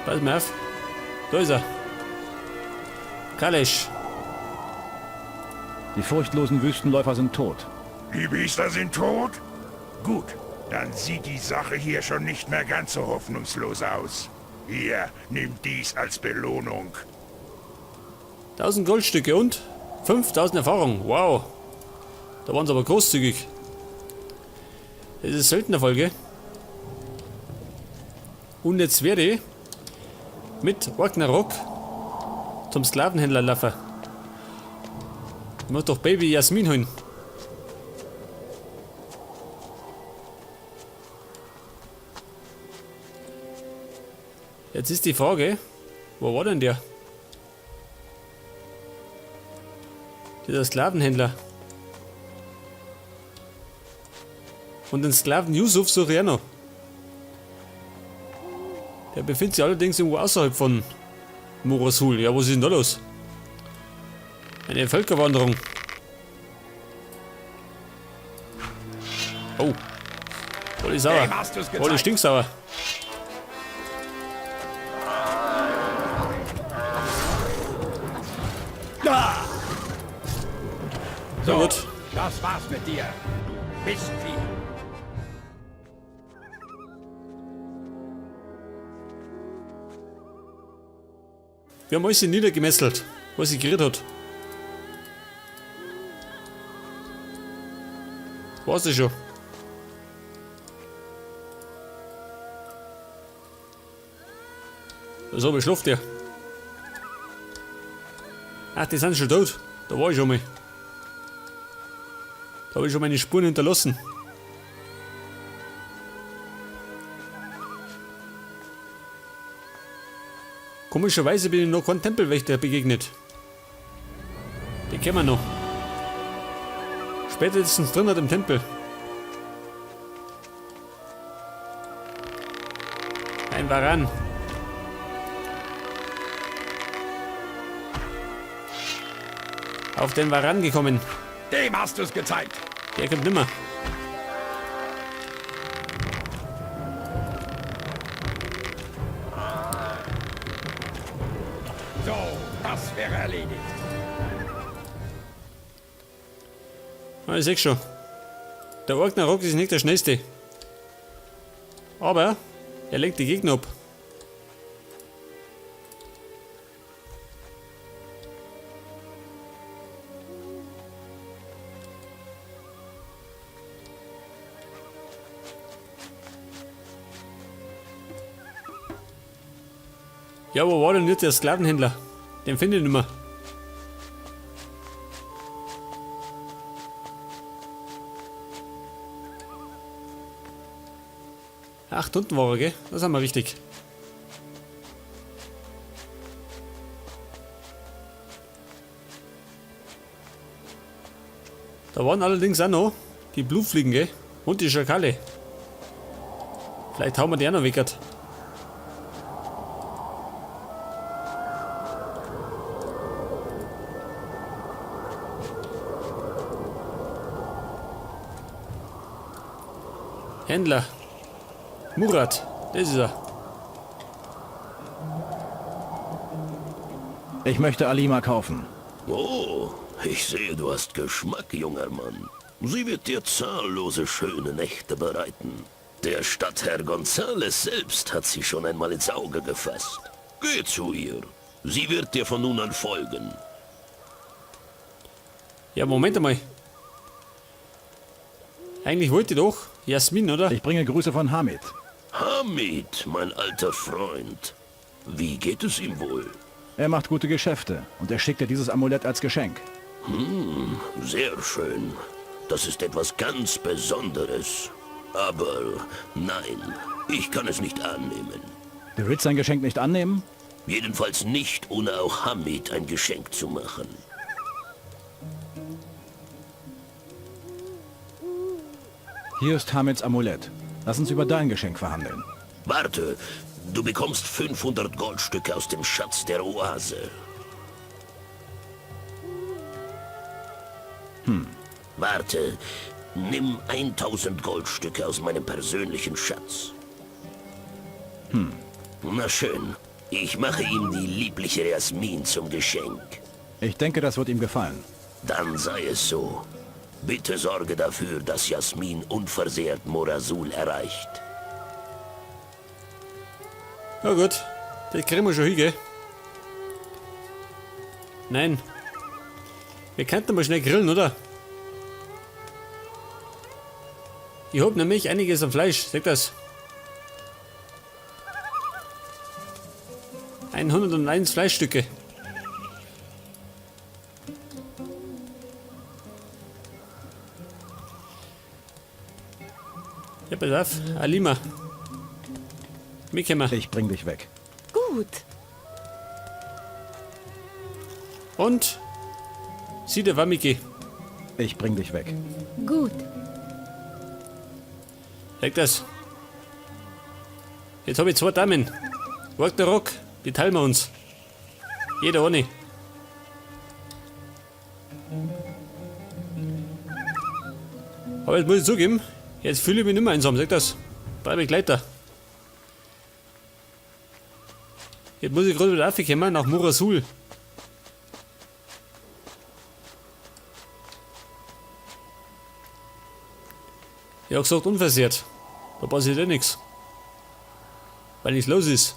Pass mal auf. Da ist er. Kalesch. Die furchtlosen Wüstenläufer sind tot. Die Biester sind tot? Gut, dann sieht die Sache hier schon nicht mehr ganz so hoffnungslos aus. Hier, nimm dies als Belohnung. 1000 Goldstücke und 5000 Erfahrung. Wow. Da waren sie aber großzügig. Das ist seltener Folge. Und jetzt werde ich mit Ragnarok zum Sklavenhändler laufen. Ich muss doch Baby Jasmin holen. Jetzt ist die Frage, wo war denn der? Dieser Sklavenhändler. Und den Sklaven Yusuf suche ich auch noch. Der befindet sich allerdings irgendwo außerhalb von Morasul. Ja, was ist denn da los? Eine Völkerwanderung. Oh. Voll sauer. Voll stinksauer. So gut. Das war's mit dir. Mistvieh. Wir haben alles niedergemesselt, was sie geredet hat. War's das schon? Was habe ich schlaft der? Ach, die sind schon tot. Da war ich schon mal. Da habe ich schon meine Spuren hinterlassen. Komischerweise bin ich noch kein Tempelwächter begegnet. Die kennen wir noch. Spätestens drin im Tempel. Ein Varan. Auf den Varan gekommen. Dem hast du's gezeigt. Der kommt nimmer. So, das wäre erledigt. Ah, ich seh's schon. Der Ragnarok ist nicht der schnellste. Aber er lenkt die Gegner ab. Ja, wo war denn jetzt der Sklavenhändler? Den finde ich nicht mehr. Ach, unten war er, gell? Das haben wir richtig. Da waren allerdings auch noch die Blutfliegen, gell? Und die Schakale. Vielleicht hauen wir die auch noch weg. Händler. Murat, das ist er. Ich möchte Alima kaufen. Oh, ich sehe, du hast Geschmack, junger Mann. Sie wird dir zahllose schöne Nächte bereiten. Der Stadtherr Gonzales selbst hat sie schon einmal ins Auge gefasst. Geh zu ihr. Sie wird dir von nun an folgen. Ja, Moment einmal. Eigentlich wollte ich doch Jasmin, oder? Ich bringe Grüße von Hamid. Hamid, mein alter Freund. Wie geht es ihm wohl? Er macht gute Geschäfte und er schickt dir dieses Amulett als Geschenk. Sehr schön. Das ist etwas ganz Besonderes. Aber nein, ich kann es nicht annehmen. Du willst sein Geschenk nicht annehmen? Jedenfalls nicht, ohne auch Hamid ein Geschenk zu machen. Hier ist Hamids Amulett. Lass uns über dein Geschenk verhandeln. Warte, du bekommst 500 Goldstücke aus dem Schatz der Oase. Warte, nimm 1000 Goldstücke aus meinem persönlichen Schatz. Na schön, Ich mache ihm die liebliche Jasmin zum Geschenk. Ich denke, das wird ihm gefallen. Dann sei es so. Bitte sorge dafür, dass Jasmin unversehrt Morasul erreicht. Ja gut, das kriegen wir schon hin, gell? Nein. Wir könnten mal schnell grillen, oder? Ich hab nämlich einiges am Fleisch, seht das? 101 Fleischstücke. Ja, pass auf, Alima. Mitkommen. Ich bring dich weg. Gut. Und? Sie, der war Miki. Ich bring dich weg. Gut. Sag das. Jetzt habe ich 2 Damen. Wagt der Rock, die teilen wir uns. Jeder eine. Aber jetzt muss ich zugeben, jetzt fühle ich mich nicht mehr einsam, sag das. Bei Begleiter. Jetzt muss ich gerade wieder aufkommen nach Morasul. Ich hab gesagt unversehrt. Da passiert ja nichts. Weil nichts los ist.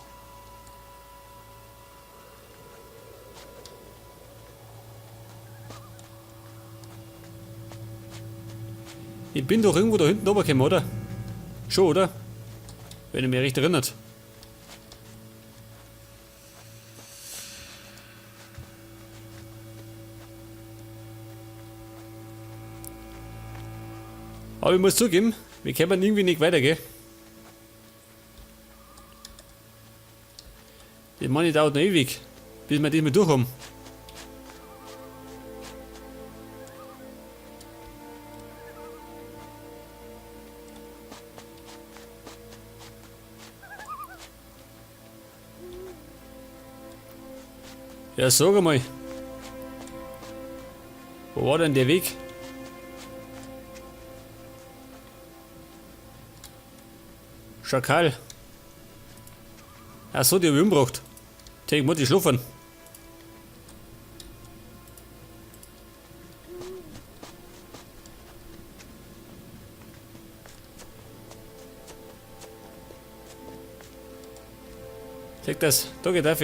Ich bin doch irgendwo da hinten runtergekommen, oder? Schon, oder? Wenn ihr mich recht erinnert. Aber ich muss zugeben, wir können irgendwie nicht weiter, gell? Das Money dauert noch ewig, bis wir das mal durch haben. Ja, sag einmal. Wo war denn der Weg? Schakal. Achso, die hab ich umgebracht. Ich muss die schlafen. Sag das, da geht auf.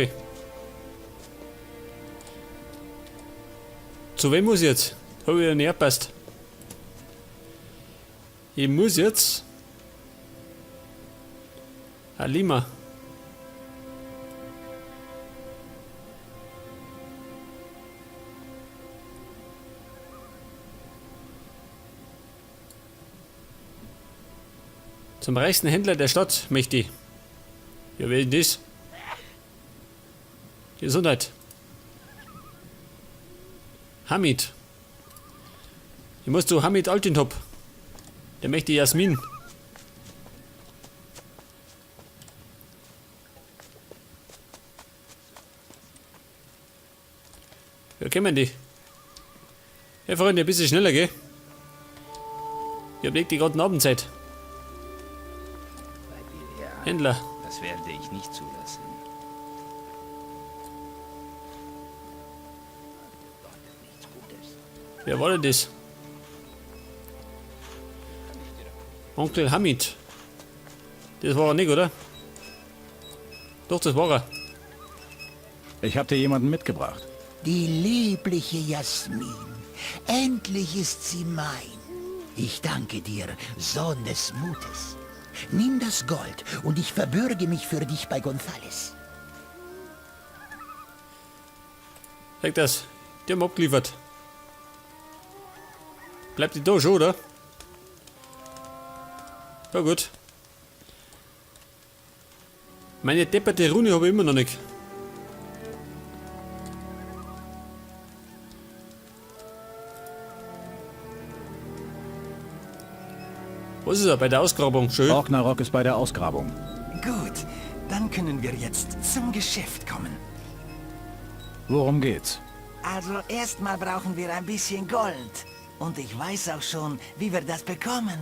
Zu wem muss ich jetzt? Hab ich ja nicht gepasst. Ich muss jetzt. Alima. Zum reichsten Händler der Stadt, möchte ich. Ja, wer ist das? Gesundheit. Hamid. Ich muss zu Hamid Altintop. Der möchte Jasmin. Ja, kennen die. Ja, Freunde, ein bisschen schneller, gell? Ich hab nicht die ganze Abendzeit. Händler. Das werde ich nicht zulassen. Wer war denn das? Onkel Hamid. Das war er nicht, oder? Doch, das war er. Ich habe dir jemanden mitgebracht. Die liebliche Jasmin. Endlich ist sie mein. Ich danke dir, Sohn des Mutes. Nimm das Gold und ich verbürge mich für dich bei Gonzales. Sag das. Die haben abgeliefert. Bleibt die da schon, oder? Ja gut. Meine depperte Rune habe ich immer noch nicht. Was ist er bei der Ausgrabung? Schön. Ragnarok ist bei der Ausgrabung. Gut, dann können wir jetzt zum Geschäft kommen. Worum geht's? Also erstmal brauchen wir ein bisschen Gold. Und ich weiß auch schon, wie wir das bekommen.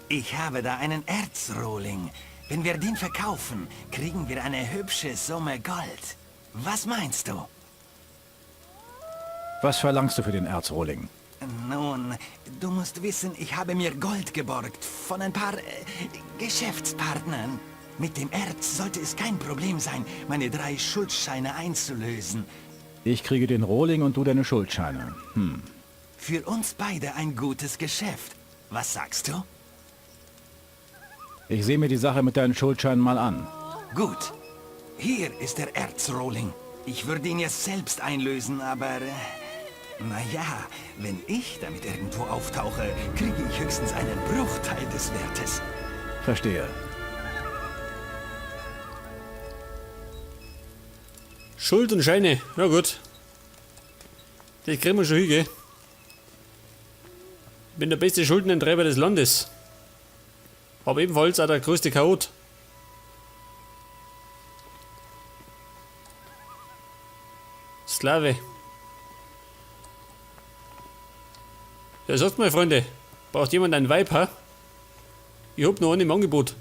Ich habe da einen Erzrohling. Wenn wir den verkaufen, kriegen wir eine hübsche Summe Gold. Was meinst du? Was verlangst du für den Erzrohling? Nun, du musst wissen, ich habe mir Gold geborgt von ein paar Geschäftspartnern. Mit dem Erz sollte es kein Problem sein, meine 3 Schuldscheine einzulösen. Ich kriege den Rohling und du deine Schuldscheine. Für uns beide ein gutes Geschäft. Was sagst du? Ich sehe mir die Sache mit deinen Schuldscheinen mal an. Gut. Hier ist der Erzrohling. Ich würde ihn jetzt selbst einlösen, aber... naja, wenn ich damit irgendwo auftauche, kriege ich höchstens einen Bruchteil des Wertes. Verstehe. Schuld und Scheine. Ja gut. Das kriegen wir schon hin, gell? Ich bin der beste Schuldeneintreiber des Landes. Aber ebenfalls auch der größte Chaot. Sklave. Ja, sagt mal, Freunde. Braucht jemand ein Weib, ha? Ich hab noch einen im Angebot.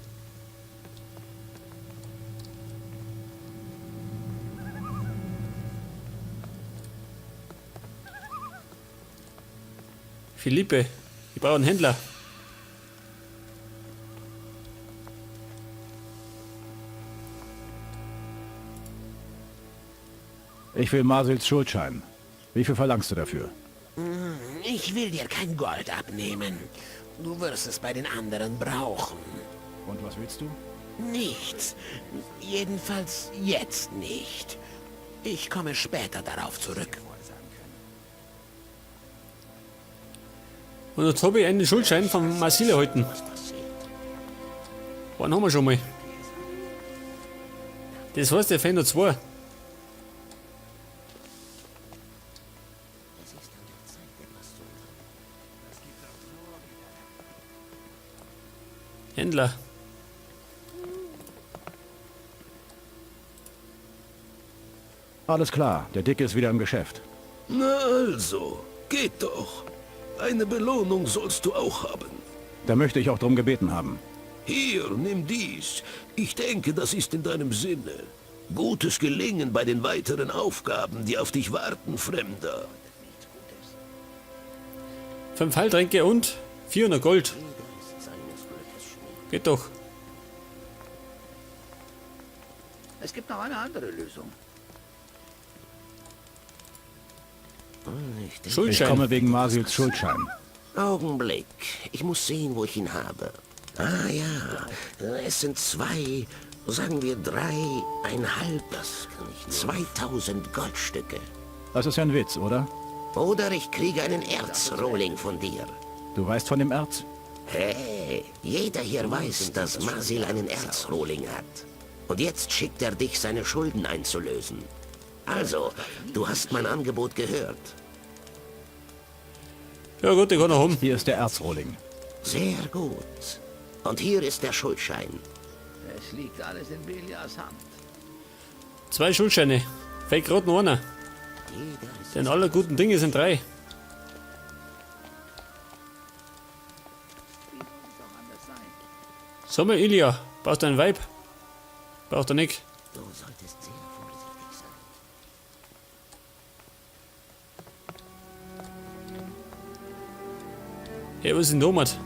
Philippe, ich brauche einen Händler. Ich will Marsils Schuldschein. Wie viel verlangst du dafür? Ich will dir kein Gold abnehmen. Du wirst es bei den anderen brauchen. Und was willst du? Nichts. Jedenfalls jetzt nicht. Ich komme später darauf zurück. Und jetzt habe ich einen Schuldschein von Marcel erhalten. Wann haben wir schon mal? Das heißt, der fehlen noch 2. Händler. Alles klar, der Dicke ist wieder im Geschäft. Na also, geht doch. Eine Belohnung sollst du auch haben. Da möchte ich auch drum gebeten haben. Hier, nimm dies. Ich denke, das ist in deinem Sinne. Gutes Gelingen bei den weiteren Aufgaben, die auf dich warten, Fremder. 5 Heiltränke und 400 Gold. Geht doch. Es gibt noch eine andere Lösung. Ich Schuldschein. komme wegen Marsils Schuldschein. Augenblick. Ich muss sehen, wo ich ihn habe. Ah ja, es sind 2, sagen wir 3,5, das kann ich nicht. 2000 Goldstücke. Das ist ja ein Witz, oder? Oder ich kriege einen Erzrohling von dir. Du weißt von dem Erz? Hey, jeder hier weiß, dass Marsil einen Erzrohling hat. Und jetzt schickt er dich, seine Schulden einzulösen. Also, du hast mein Angebot gehört. Ja gut, ich kann noch haben. Hier ist der Erzrohling. Sehr gut. Und hier ist der Schuldschein. Es liegt alles in Belias Hand. 2 Schuldscheine. Fehlt gerade noch einer. Jeder ist Denn alle guten Dinge sind 3. Doch anders sein. Sag mal, Ilya, brauchst du ein Weib? Braucht er nicht. Du solltest sehr vorsichtig sein. Hey, was ist denn damit?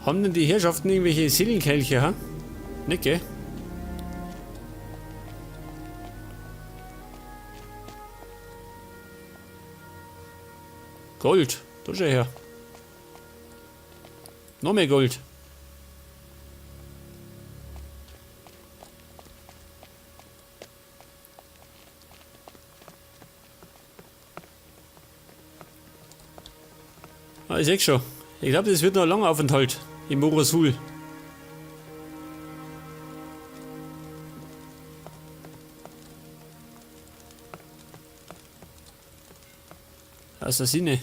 Haben denn die Herrschaften irgendwelche Seelenkelche, ha? Nicht, gell? Gold, da schau her. Noch mehr Gold. Ah, ich seh's schon. Ich glaube, das wird noch ein langer Aufenthalt im Morasul. Assassine.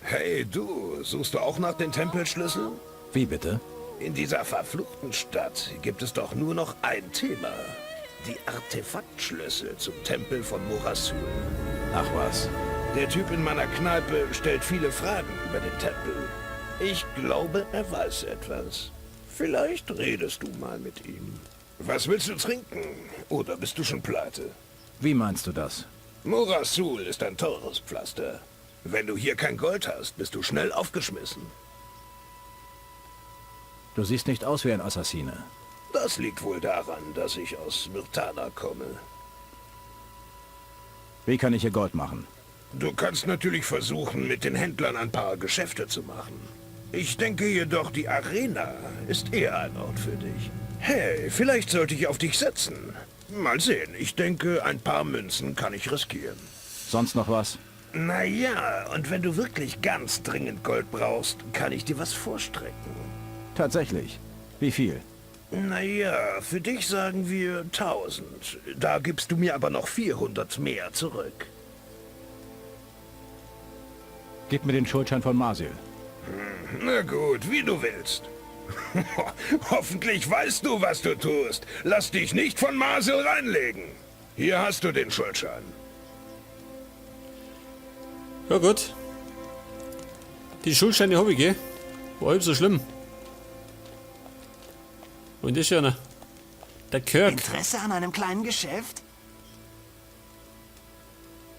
Hey, du, suchst du auch nach den Tempelschlüsseln? Wie bitte? In dieser verfluchten Stadt gibt es doch nur noch ein Thema. Die Artefaktschlüssel zum Tempel von Morasul. Ach was. Der Typ in meiner Kneipe stellt viele Fragen über den Tempel. Ich glaube, er weiß etwas. Vielleicht redest du mal mit ihm. Was willst du trinken? Oder bist du schon pleite? Wie meinst du das? Morasul ist ein teures Pflaster. Wenn du hier kein Gold hast, bist du schnell aufgeschmissen. Du siehst nicht aus wie ein Assassine. Das liegt wohl daran, dass ich aus Myrtana komme. Wie kann ich hier Gold machen? Du kannst natürlich versuchen, mit den Händlern ein paar Geschäfte zu machen. Ich denke jedoch, die Arena ist eher ein Ort für dich. Hey, vielleicht sollte ich auf dich setzen. Mal sehen, ich denke, ein paar Münzen kann ich riskieren. Sonst noch was? Naja, und wenn du wirklich ganz dringend Gold brauchst, kann ich dir was vorstrecken. Tatsächlich. Wie viel? Naja, für dich sagen wir 1000. Da gibst du mir aber noch 400 mehr zurück. Gib mir den Schuldschein von Marsil. Na gut, wie du willst. Hoffentlich weißt du, was du tust. Lass dich nicht von Marsil reinlegen. Hier hast du den Schuldschein. Ja gut. Die Schuldscheine habe ich, gell? War halb so schlimm. Und das ist ja einer. Der Kirk. Interesse an einem kleinen Geschäft?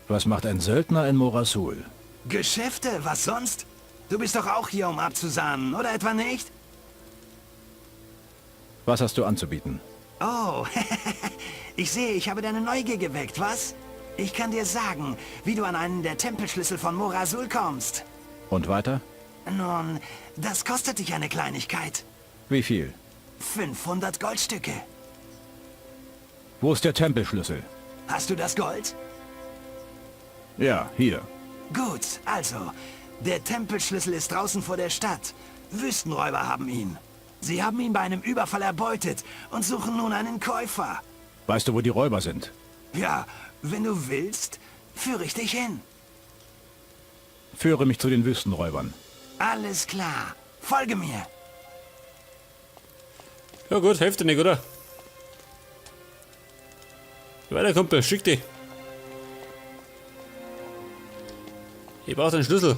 Was macht ein Söldner in Morasul? Geschäfte, was sonst? Du bist doch auch hier, um abzusahnen, oder etwa nicht? Was hast du anzubieten? Oh, ich sehe, ich habe deine Neugier geweckt, was? Ich kann dir sagen, wie du an einen der Tempelschlüssel von Morasul kommst. Und weiter? Nun, das kostet dich eine Kleinigkeit. Wie viel? 500 Goldstücke. Wo ist der Tempelschlüssel? Hast du das Gold? Ja, hier. Gut, also, der Tempelschlüssel ist draußen vor der Stadt. Wüstenräuber haben ihn. Sie haben ihn bei einem Überfall erbeutet und suchen nun einen Käufer. Weißt du, wo die Räuber sind? Ja, wenn du willst, führe ich dich hin. Führe mich zu den Wüstenräubern. Alles klar. Folge mir. Ja gut, hilft dir nicht, oder? Weiter, Kumpel, schick dich. Ich brauche den Schlüssel.